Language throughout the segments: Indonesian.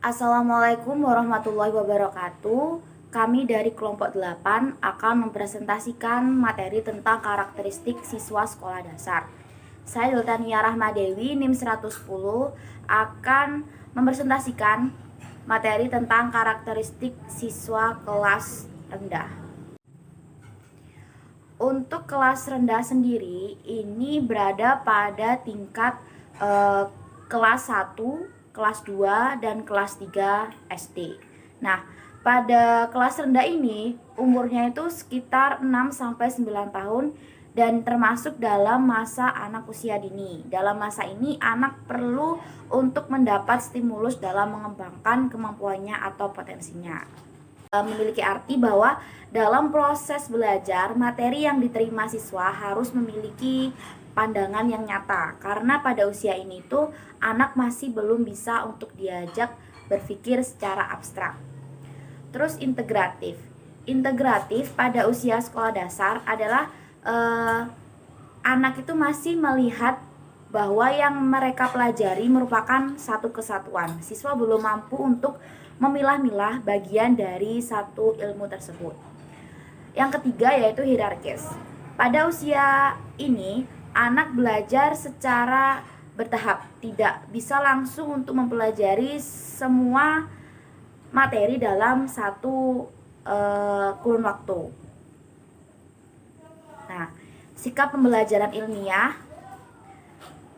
Assalamualaikum warahmatullahi wabarakatuh. Kami dari kelompok 8 akan mempresentasikan materi tentang karakteristik siswa sekolah dasar. Saya Deltania Rahmadewi, NIM 110, akan mempresentasikan materi tentang karakteristik siswa kelas rendah. Untuk kelas rendah sendiri, ini berada pada tingkat kelas 1, kelas 2, dan kelas 3 SD. Nah, pada kelas rendah ini umurnya itu sekitar 6-9 tahun dan termasuk dalam masa anak usia dini. Dalam masa ini anak perlu untuk mendapat stimulus dalam mengembangkan kemampuannya atau potensinya. Memiliki arti bahwa dalam proses belajar, materi yang diterima siswa harus memiliki pandangan yang nyata, karena pada usia ini tuh anak masih belum bisa untuk diajak berpikir secara abstrak. Terus integratif pada usia sekolah dasar adalah anak itu masih melihat bahwa yang mereka pelajari merupakan satu kesatuan. Siswa belum mampu untuk memilah-milah bagian dari satu ilmu tersebut. Yang ketiga yaitu hierarkis. Pada usia ini anak belajar secara bertahap, tidak bisa langsung untuk mempelajari semua materi dalam satu kurun waktu. Nah, sikap pembelajaran ilmiah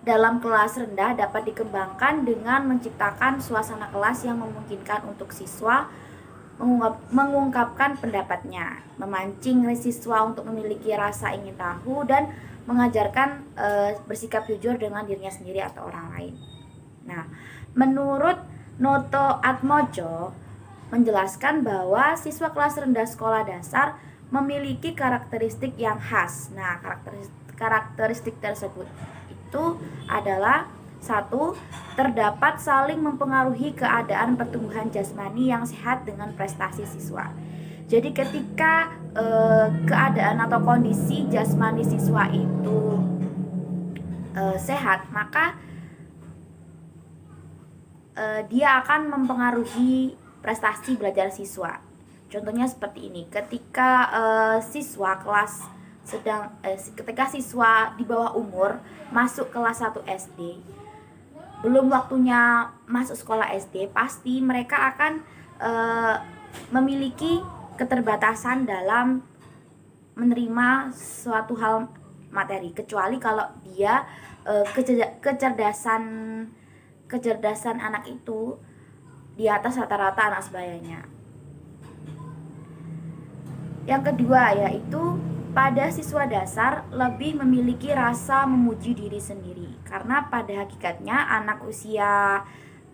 dalam kelas rendah dapat dikembangkan dengan menciptakan suasana kelas yang memungkinkan untuk siswa mengungkapkan pendapatnya, memancing siswa untuk memiliki rasa ingin tahu, dan mengajarkan bersikap jujur dengan dirinya sendiri atau orang lain. Nah, menurut Noto Atmojo menjelaskan bahwa siswa kelas rendah sekolah dasar memiliki karakteristik yang khas. Nah, karakteristik tersebut itu adalah: 1. Terdapat saling mempengaruhi keadaan pertumbuhan jasmani yang sehat dengan prestasi siswa. Jadi ketika keadaan atau kondisi jasmani siswa itu sehat, maka dia akan mempengaruhi prestasi belajar siswa. Contohnya seperti ini: ketika siswa ketika siswa di bawah umur masuk kelas 1 SD, belum waktunya masuk sekolah SD, pasti mereka akan memiliki keterbatasan dalam menerima suatu hal materi, kecuali kalau dia kecerdasan anak itu di atas rata-rata anak sebayanya. Yang kedua yaitu pada siswa dasar lebih memiliki rasa memuji diri sendiri, karena pada hakikatnya anak usia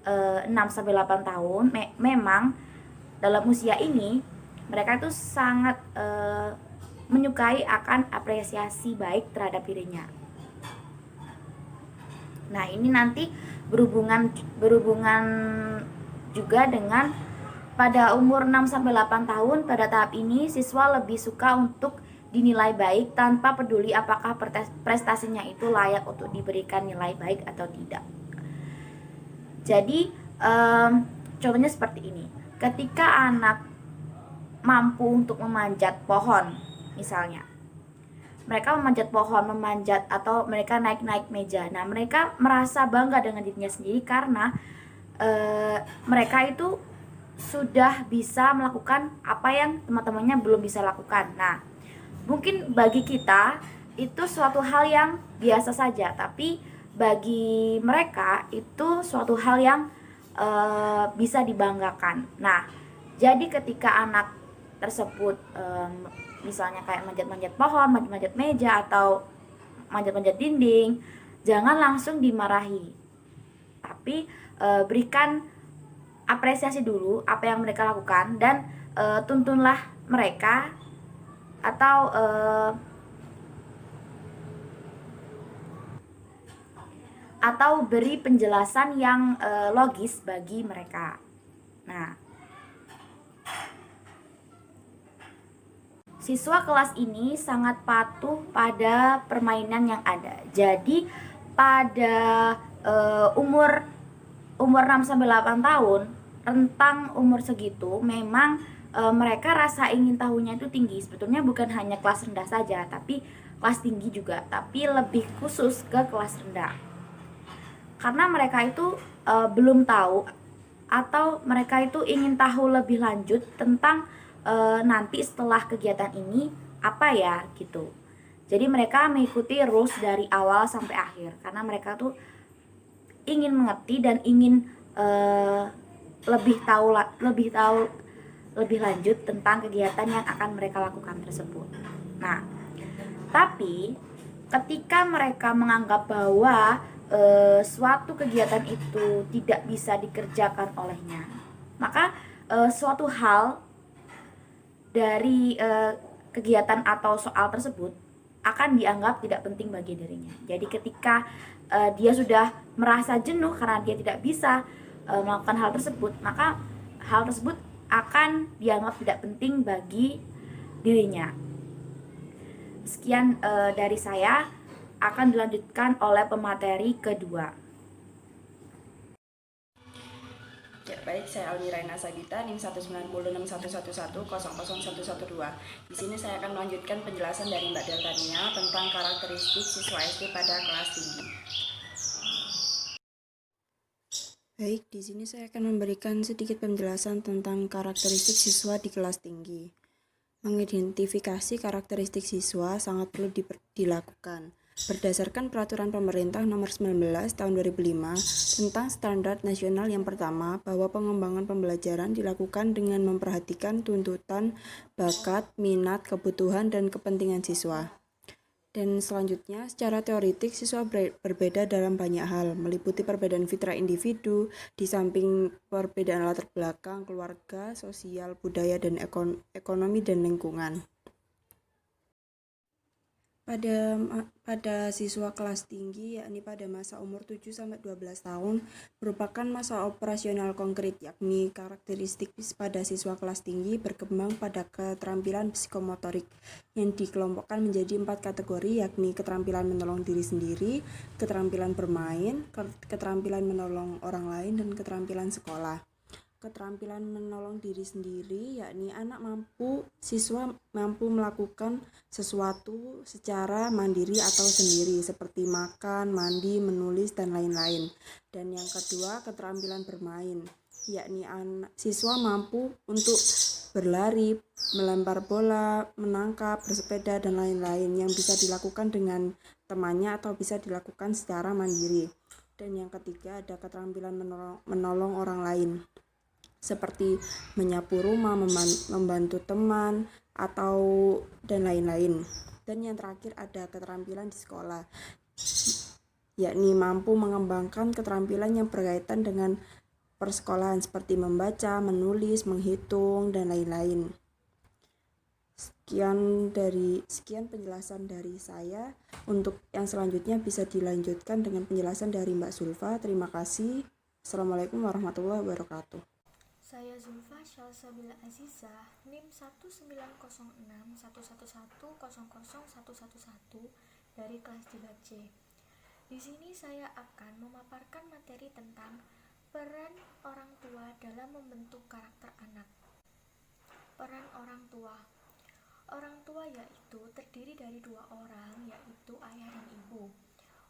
6-8 tahun memang dalam usia ini mereka itu sangat menyukai akan apresiasi baik terhadap dirinya. Nah, ini nanti berhubungan juga dengan pada umur 6-8 tahun. Pada tahap ini siswa lebih suka untuk dinilai baik tanpa peduli apakah prestasinya itu layak untuk diberikan nilai baik atau tidak. Jadi contohnya seperti ini: ketika anak mampu untuk memanjat pohon, misalnya mereka memanjat atau mereka naik meja. Nah, mereka merasa bangga dengan dirinya sendiri karena mereka itu sudah bisa melakukan apa yang teman-temannya belum bisa lakukan. Nah, mungkin bagi kita itu suatu hal yang biasa saja, tapi bagi mereka itu suatu hal yang bisa dibanggakan. Nah, jadi ketika anak tersebut misalnya kayak manjat-manjat pohon, manjat-manjat meja, atau manjat-manjat dinding, jangan langsung dimarahi, tapi berikan apresiasi dulu apa yang mereka lakukan, dan tuntunlah mereka atau beri penjelasan yang logis bagi mereka. Nah, siswa kelas ini sangat patuh pada permainan yang ada. Jadi pada umur 6-8 tahun rentang umur segitu memang mereka rasa ingin tahunya itu tinggi. Sebetulnya bukan hanya kelas rendah saja, tapi kelas tinggi juga, tapi lebih khusus ke kelas rendah. Karena mereka itu belum tahu atau mereka itu ingin tahu lebih lanjut tentang nanti setelah kegiatan ini apa ya gitu. Jadi mereka mengikuti rules dari awal sampai akhir karena mereka tuh ingin mengerti dan ingin lebih tahu lebih lanjut tentang kegiatan yang akan mereka lakukan tersebut. Nah, tapi ketika mereka menganggap bahwa suatu kegiatan itu tidak bisa dikerjakan olehnya, maka suatu hal dari kegiatan atau soal tersebut akan dianggap tidak penting bagi dirinya. Jadi ketika dia sudah merasa jenuh karena dia tidak bisa melakukan hal tersebut, maka hal tersebut akan dianggap tidak penting bagi dirinya. Sekian dari saya, akan dilanjutkan oleh pemateri kedua. Ya, baik, saya Almiraina Sabita, NIM 1906111000112. Di sini saya akan melanjutkan penjelasan dari Mbak Deltania tentang karakteristik siswa SD pada kelas tinggi. Baik, di sini saya akan memberikan sedikit penjelasan tentang karakteristik siswa di kelas tinggi. Mengidentifikasi karakteristik siswa sangat perlu dilakukan. Berdasarkan Peraturan Pemerintah Nomor 19 Tahun 2005 tentang Standar Nasional yang pertama, bahwa pengembangan pembelajaran dilakukan dengan memperhatikan tuntutan, bakat, minat, kebutuhan, dan kepentingan siswa. Dan selanjutnya, secara teoritik, siswa berbeda dalam banyak hal, meliputi perbedaan fitrah individu, di samping perbedaan latar belakang, keluarga, sosial, budaya, dan ekonomi dan lingkungan. Pada siswa kelas tinggi, yakni pada masa umur 7-12 tahun, merupakan masa operasional konkret, yakni karakteristik pada siswa kelas tinggi berkembang pada keterampilan psikomotorik yang dikelompokkan menjadi 4 kategori, yakni keterampilan menolong diri sendiri, keterampilan bermain, keterampilan menolong orang lain, dan keterampilan sekolah. Keterampilan menolong diri sendiri, yakni siswa mampu melakukan sesuatu secara mandiri atau sendiri, seperti makan, mandi, menulis, dan lain-lain. Dan yang kedua, keterampilan bermain, yakni siswa mampu untuk berlari, melempar bola, menangkap, bersepeda, dan lain-lain yang bisa dilakukan dengan temannya atau bisa dilakukan secara mandiri. Dan yang ketiga, ada keterampilan menolong orang lain, seperti menyapu rumah, membantu teman, atau dan lain-lain. Dan yang terakhir ada keterampilan di sekolah, yakni mampu mengembangkan keterampilan yang berkaitan dengan persekolahan seperti membaca, menulis, menghitung, dan lain-lain. Sekian penjelasan dari saya. Untuk yang selanjutnya bisa dilanjutkan dengan penjelasan dari Mbak Zulfa. Terima kasih. Assalamualaikum warahmatullahi wabarakatuh. Saya Zulfa Syalsabila Azizah, NIM 1906111000111 dari kelas 3C. Di sini saya akan memaparkan materi tentang peran orang tua dalam membentuk karakter anak. Peran orang tua. Orang tua yaitu terdiri dari 2 orang, yaitu ayah dan ibu.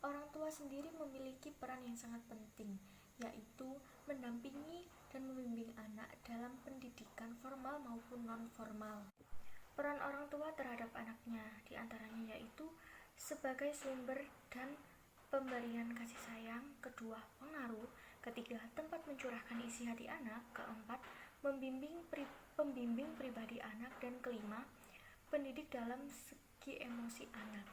Orang tua sendiri memiliki peran yang sangat penting, yaitu mendampingi dan membimbing anak dalam pendidikan formal maupun non-formal. Peran orang tua terhadap anaknya diantaranya yaitu sebagai sumber dan pemberian kasih sayang, kedua pengaruh, ketiga tempat mencurahkan isi hati anak, keempat pembimbing pribadi anak, dan kelima pendidik dalam segi emosi anak.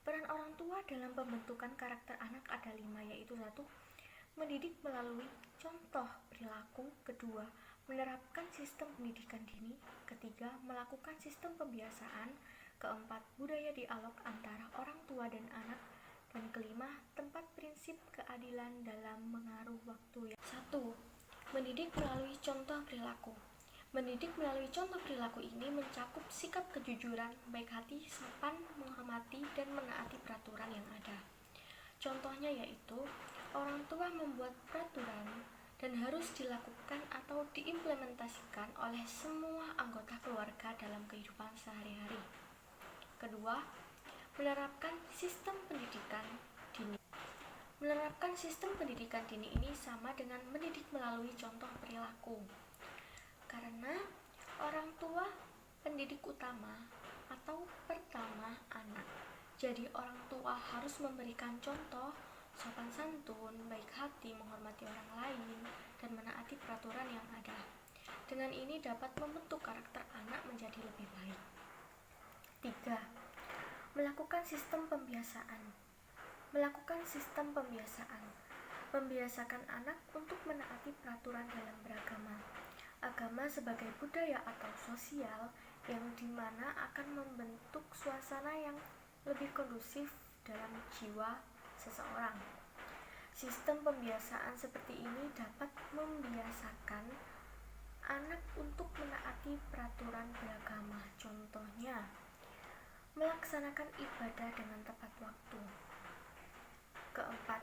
Peran orang tua dalam pembentukan karakter anak ada 5, yaitu 1. Mendidik melalui contoh perilaku, kedua, menerapkan sistem pendidikan dini, ketiga, melakukan sistem pembiasaan, keempat, budaya dialog antara orang tua dan anak, dan kelima, tempat prinsip keadilan dalam mengaruh waktu. 1. Mendidik melalui contoh perilaku. Mendidik melalui contoh perilaku ini mencakup sikap kejujuran, baik hati, sopan, menghormati, dan menaati peraturan yang ada. Contohnya yaitu orang tua membuat peraturan dan dan harus dilakukan atau diimplementasikan oleh semua anggota keluarga dalam kehidupan sehari-hari. Kedua, menerapkan sistem pendidikan dini. Menerapkan sistem pendidikan dini ini sama dengan mendidik melalui contoh perilaku. Karena orang tua pendidik utama atau pertama anak. Jadi orang tua harus memberikan contoh sopan santun, baik hati, menghormati orang lain, dan menaati peraturan yang ada. Dengan ini dapat membentuk karakter anak menjadi lebih baik. 3. Melakukan sistem pembiasaan. Melakukan sistem pembiasaan. Membiasakan anak untuk menaati peraturan dalam beragama. Agama sebagai budaya atau sosial yang dimana akan membentuk suasana yang lebih kondusif dalam jiwa seseorang. Sistem pembiasaan seperti ini dapat membiasakan anak untuk menaati peraturan beragama. Contohnya, melaksanakan ibadah dengan tepat waktu. Keempat,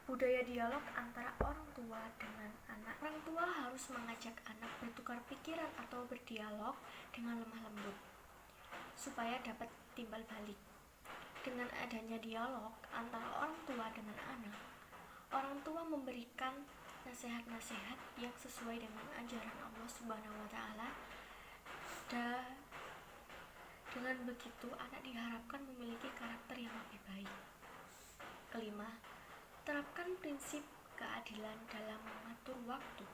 budaya dialog antara orang tua dengan anak. Orang tua harus mengajak anak bertukar pikiran atau berdialog dengan lemah lembut supaya dapat timbal balik. Dengan adanya dialog antara orang tua dengan anak, orang tua memberikan nasihat-nasihat yang sesuai dengan ajaran Allah Subhanahu wa taala. Dengan begitu anak diharapkan memiliki karakter yang lebih baik. Kelima, terapkan prinsip keadilan dalam mengatur waktu.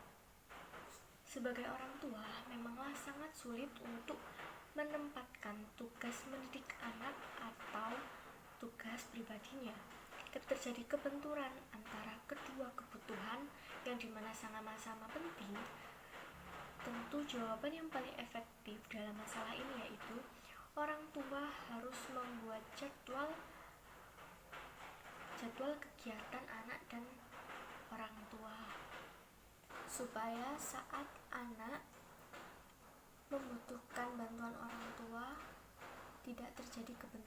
Sebagai orang tua, memanglah sangat sulit untuk menempatkan tugas mendidik anak atau tugas pribadinya. Terjadi kebenturan antara kedua kebutuhan yang dimana sama-sama penting. Tentu jawaban yang paling efektif dalam masalah ini yaitu orang tua harus membuat jadwal kegiatan anak dan orang tua supaya saat anak membutuhkan bantuan orang tua tidak terjadi kebenturan.